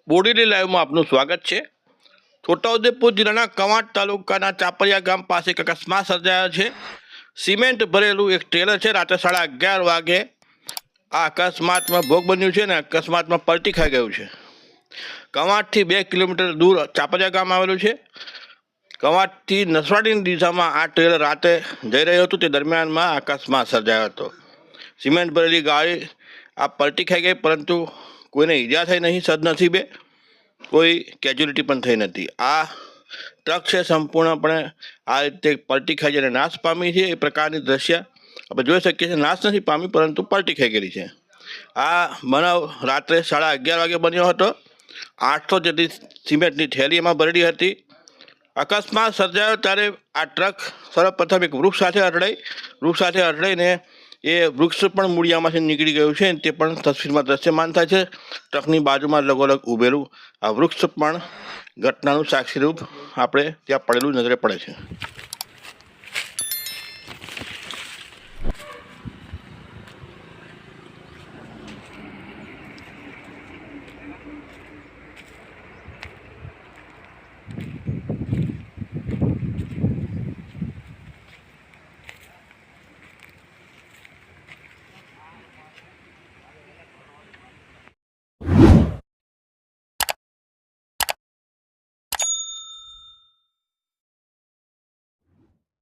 બોડેલી લાઈવમાં આપનું સ્વાગત છે। છોટાઉદેપુર જિલ્લાના કવાંટ તાલુકાના ચાપરિયા ગામ પાસે એક અકસ્માત સર્જાયો છે। સિમેન્ટ ભરેલું એક ટ્રેલર છે રાત્રે 11:30 વાગે આ અકસ્માતમાં ભોગ બન્યું છે અને અકસ્માતમાં પલટી ખાઈ ગયું છે। કવાંટથી 2 કિલોમીટર દૂર ચાપરિયા ગામ આવેલું છે। કવાંટથી નસવાડીની દિશામાં આ ટ્રેલર રાતે જઈ રહ્યું હતું, તે દરમિયાનમાં અકસ્માત સર્જાયો હતો। સિમેન્ટ ભરેલી ગાડી આ પલટી ખાઈ ગઈ, પરંતુ કોઈને ઈજા થઈ નહીં। સદનસીબે કોઈ કેજ્યુલિટી પણ થઈ નથી। આ ટ્રક છે સંપૂર્ણપણે આ રીતે પલટી ખાઈ જઈને નાશ પામી છે। એ પ્રકારની દ્રશ્ય આપણે જોઈ શકીએ છીએ। નાશ નથી પામી, પરંતુ પલટી ખાઈ ગયેલી છે। આ બનાવ રાત્રે 11:30 વાગે બન્યો હતો। 800 જેટલી સિમેન્ટની થેલી એમાં ભરેલી હતી। અકસ્માત સર્જાયો ત્યારે આ ટ્રક સર્વપ્રથમ એક વૃક્ષ સાથે અથડાઈને એ વૃક્ષ પણ મૂળિયામાંથી નીકળી ગયું છે, તે પણ તસવીરમાં દ્રશ્યમાન થાય છે। ટ્રકની બાજુમાં લગોલગ ઊભેલું આ વૃક્ષ પણ ઘટનાનું સાક્ષીરૂપ આપણે ત્યાં પડેલું નજરે પડે છે।